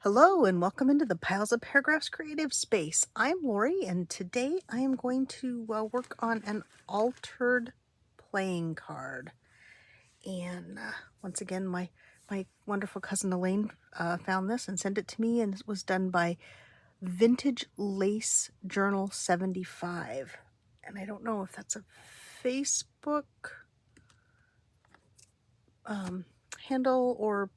Hello and welcome into the Piles of Paragraphs creative space. I'm Lori and today I am going to work on an altered playing card. And once again, my wonderful cousin Elaine found this and sent it to me, and it was done by Vintage Lace Journal 75. And I don't know if that's a Facebook handle or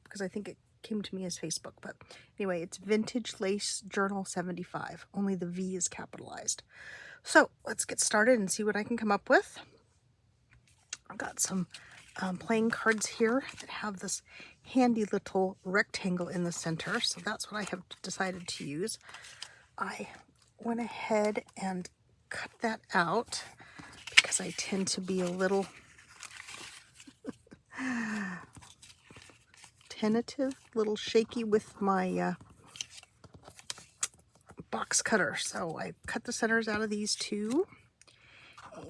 because I think it came to me as Facebook, but anyway, it's Vintage Lace Journal 75. Only the V is capitalized. So let's get started and see what I can come up with. I've got some playing cards here that have this handy little rectangle in the center, so that's what I have decided to use. I went ahead and cut that out because I tend to be a little tentative, little shaky with my box cutter. So I cut the centers out of these two,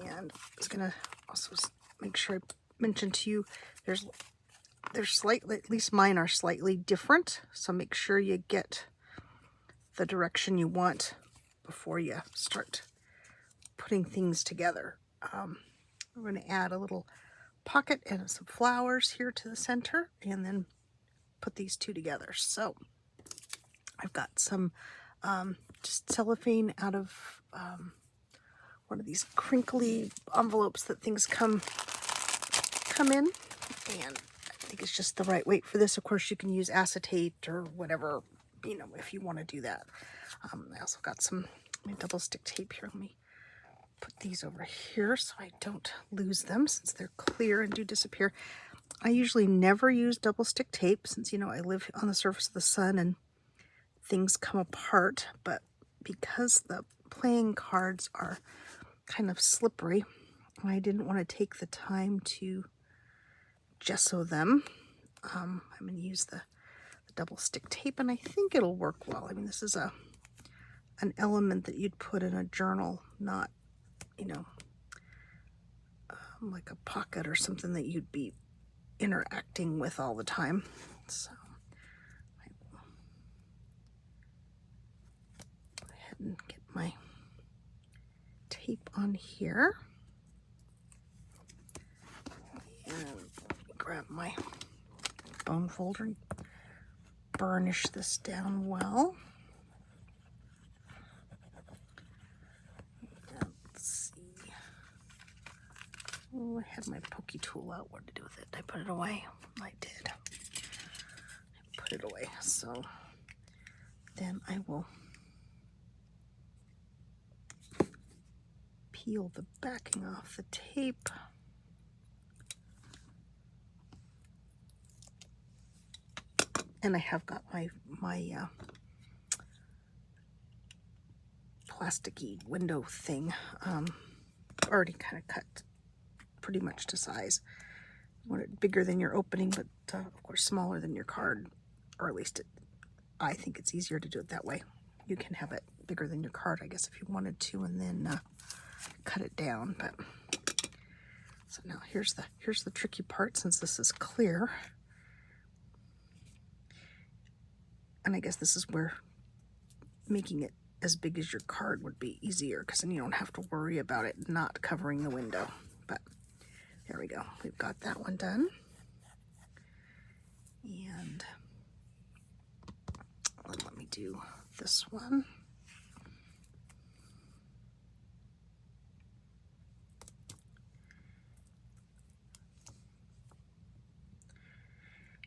and I was gonna also make sure I mention to you they're slightly, at least mine are slightly different, so make sure you get the direction you want before you start putting things together. We're going to add a little pocket and some flowers here to the center and then put these two together. So I've got some just cellophane out of one of these crinkly envelopes that things come in, and I think it's just the right weight for this. Of course, you can use acetate or whatever, if you want to do that. I also got some double stick tape here. Let me put these over here so I don't lose them since they're clear and do disappear. I usually never use double stick tape since, I live on the surface of the sun and things come apart, but because the playing cards are kind of slippery, I didn't want to take the time to gesso them. I'm going to use the double stick tape, and I think it'll work well. I mean, this is an element that you'd put in a journal, not, like a pocket or something that you'd be interacting with all the time. So I will go ahead and get my tape on here and grab my bone folder and burnish this down well. Let's see. Oh, I had my pokey tool out. What to do with it? Did I put it away? I did. I put it away. So then I will peel the backing off the tape. And I have got my plasticky window thing already kind of cut pretty much to size. You want it bigger than your opening, but of course smaller than your card, or at least I think it's easier to do it that way. You can have it bigger than your card, I guess, if you wanted to, and then cut it down. But so now here's the tricky part, since this is clear. And I guess this is where making it as big as your card would be easier, because then you don't have to worry about it not covering the window. But there we go. We've got that one done. And let me do this one.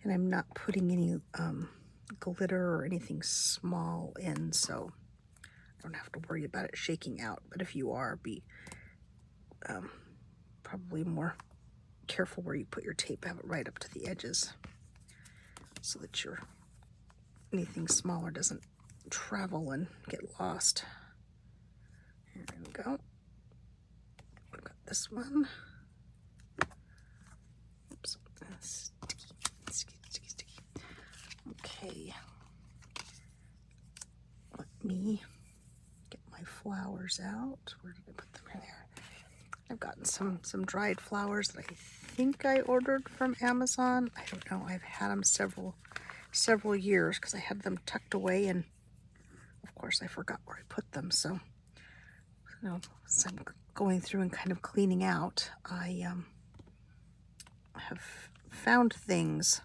And I'm not putting any glitter or anything small in, so I don't have to worry about it shaking out. But if you are, be probably more careful where you put your tape. Have it right up to the edges so that anything smaller doesn't travel and get lost. Here we go. We've got this one. Oops, sticky. Okay, let me get my flowers out. Where did I put them? Here they are. I've gotten some dried flowers that I think I ordered from Amazon. I don't know. I've had them several several years because I had them tucked away, and of course I forgot where I put them. So, as I'm going through and kind of cleaning out, I have found things.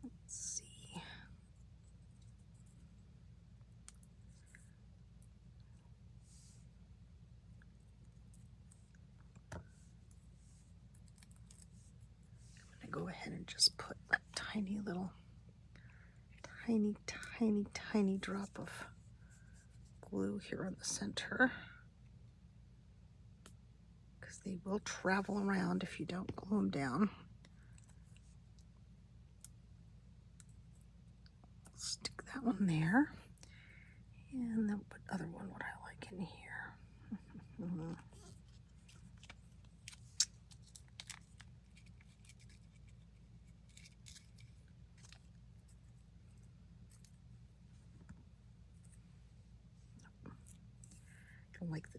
Let's see. I'm going to go ahead and just put a tiny little, tiny drop of glue here in the center, because they will travel around if you don't glue them down. Stick that one there, and then put other one what I like in here.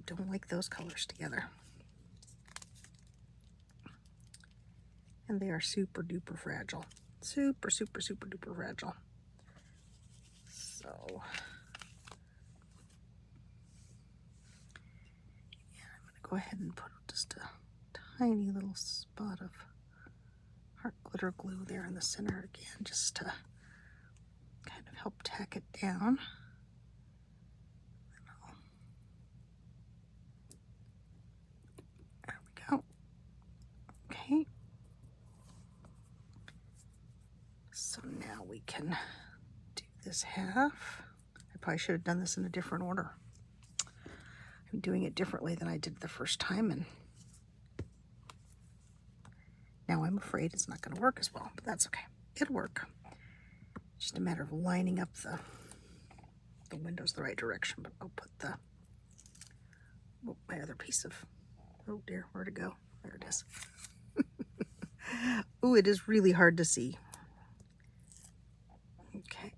Don't like those colors together. And they are super duper fragile. Super duper fragile. So yeah, I'm gonna go ahead and put just a tiny little spot of heart glitter glue there in the center again, just to kind of help tack it down. There we go. Okay. So now we can do this half. I probably should have done this in a different order. I'm doing it differently than I did the first time, and now I'm afraid it's not going to work as well, but that's okay. It'll work. Just a matter of lining up the windows the right direction. But I'll put my other piece of, oh dear, where'd it go? There it is. Oh, it is really hard to see. Okay.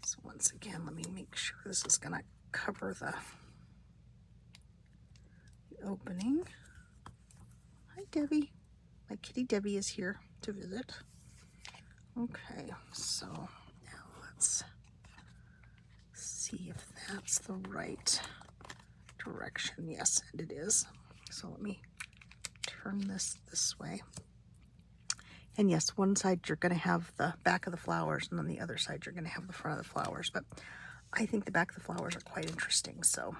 So once again, let me make sure this is going to cover the opening. Hi, Debbie. My kitty Debbie is here to visit. Okay, so now let's see if that's the right direction. Yes, and it is. So let me turn this way. And yes, one side you're going to have the back of the flowers, and on the other side you're going to have the front of the flowers. But I think the back of the flowers are quite interesting, so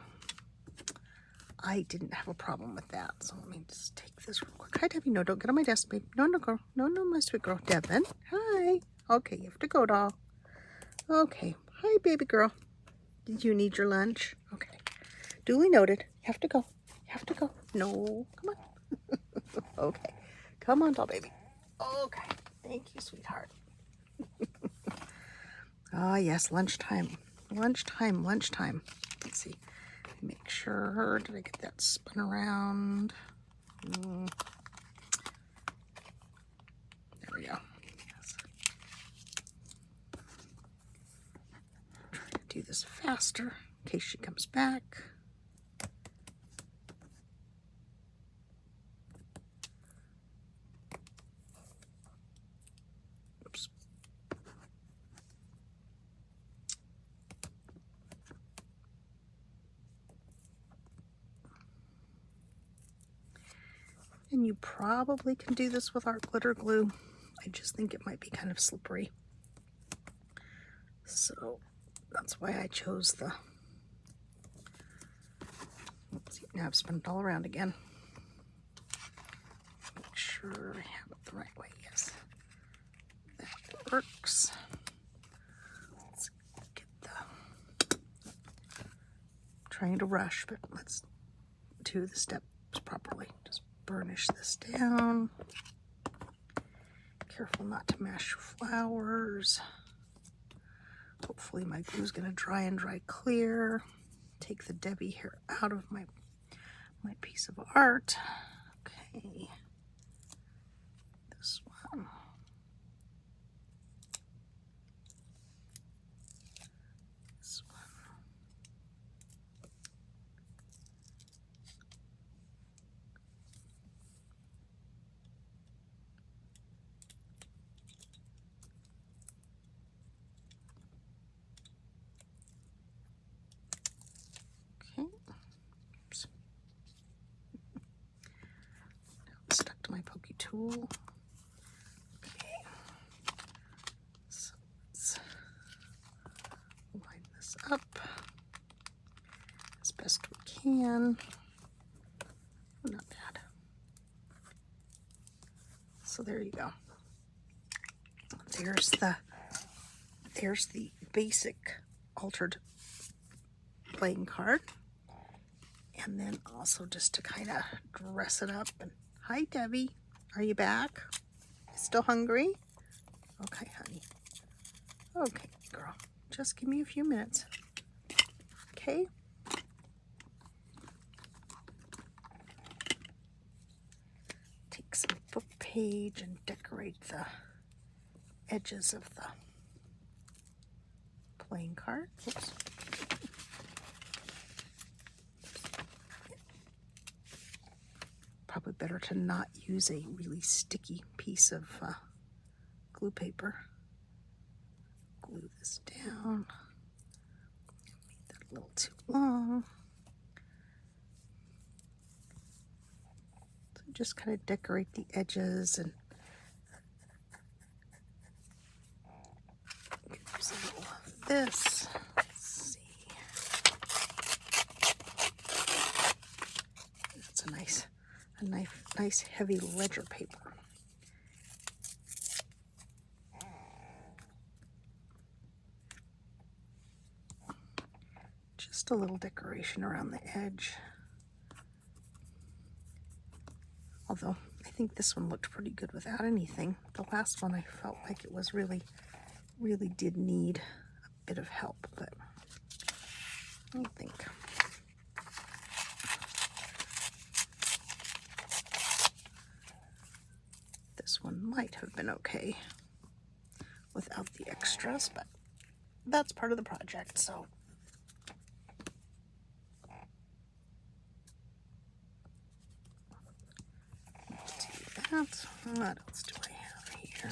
I didn't have a problem with that. So let me just take this real quick. Hi, Debbie. No, don't get on my desk, babe. No, girl. No, my sweet girl. Devin. Hi. Okay, you have to go, doll. Okay. Hi, baby girl. Did you need your lunch? Okay. Duly noted. You have to go. You have to go. No. Come on. Okay. Come on, doll baby. Okay. Thank you, sweetheart. Ah, yes. Lunchtime. Lunchtime. Let's see. Make sure, did I get that spun around? There we go. Yes. Try to do this faster in case she comes back. Oops. And you probably can do this with art glitter glue. I just think it might be kind of slippery. So that's why I chose the, let's see, now I've spun it all around again. Make sure I have it the right way, yes. That works. Let's get the, I'm trying to rush, but let's do the steps properly. Just burnish this down. Careful not to mash your flowers. Hopefully my glue is going to dry and dry clear. Take the Debbie here out of my piece of art. Okay. This one. This one. tool. Okay. So let's line this up as best we can. Oh, not bad. So there you go. There's the basic altered playing card. And then also just to kind of dress it up. And hi, Debbie. Are you back? Still hungry? Okay, honey. Okay, girl. Just give me a few minutes. Okay. Take some book page and decorate the edges of the playing card. Oops. Probably better to not use a really sticky piece of glue paper. Glue this down. Made that a little too long. So just kind of decorate the edges and use a little of this. Let's see. That's a nice heavy ledger paper. Just a little decoration around the edge. Although I think this one looked pretty good without anything. The last one I felt like it was really did need a bit of help, but I think this one might have been okay without the extras, but that's part of the project, so. Let's do that. What else do I have here?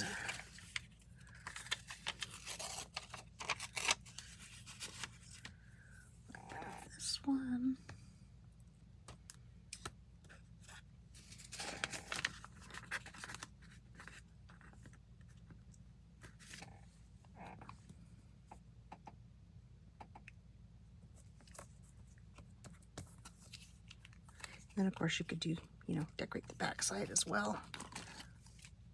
This one. Then of course you could do, decorate the back side as well.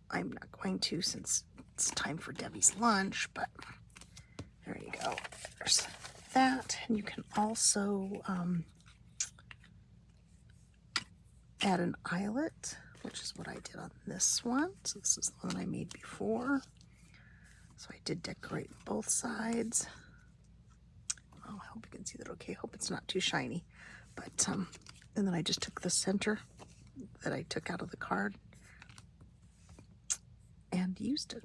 I'm not going to since it's time for Debbie's lunch, but there you go. There's that. And you can also add an eyelet, which is what I did on this one. So this is the one I made before. So I did decorate both sides. Oh, I hope you can see that okay. Hope it's not too shiny. But and then I just took the center that I took out of the card and used it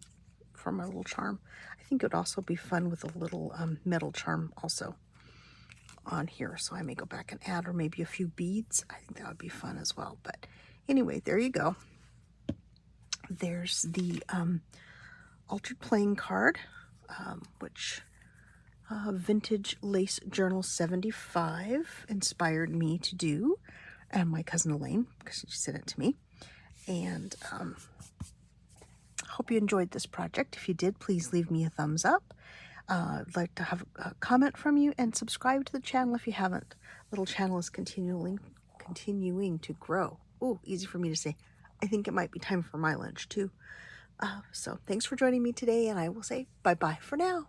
for my little charm. I think it would also be fun with a little metal charm also on here. So I may go back and add, or maybe a few beads. I think that would be fun as well. But anyway, there you go. There's the altered playing card, which Vintage Lace Journal 75 inspired me to do, and my cousin Elaine, because she sent it to me. And hope you enjoyed this project. If you did, please leave me a thumbs up. I'd like to have a comment from you, and subscribe to the channel if you haven't. Little channel is continuing to grow. Oh, easy for me to say. I think it might be time for my lunch too. So thanks for joining me today, and I will say bye-bye for now.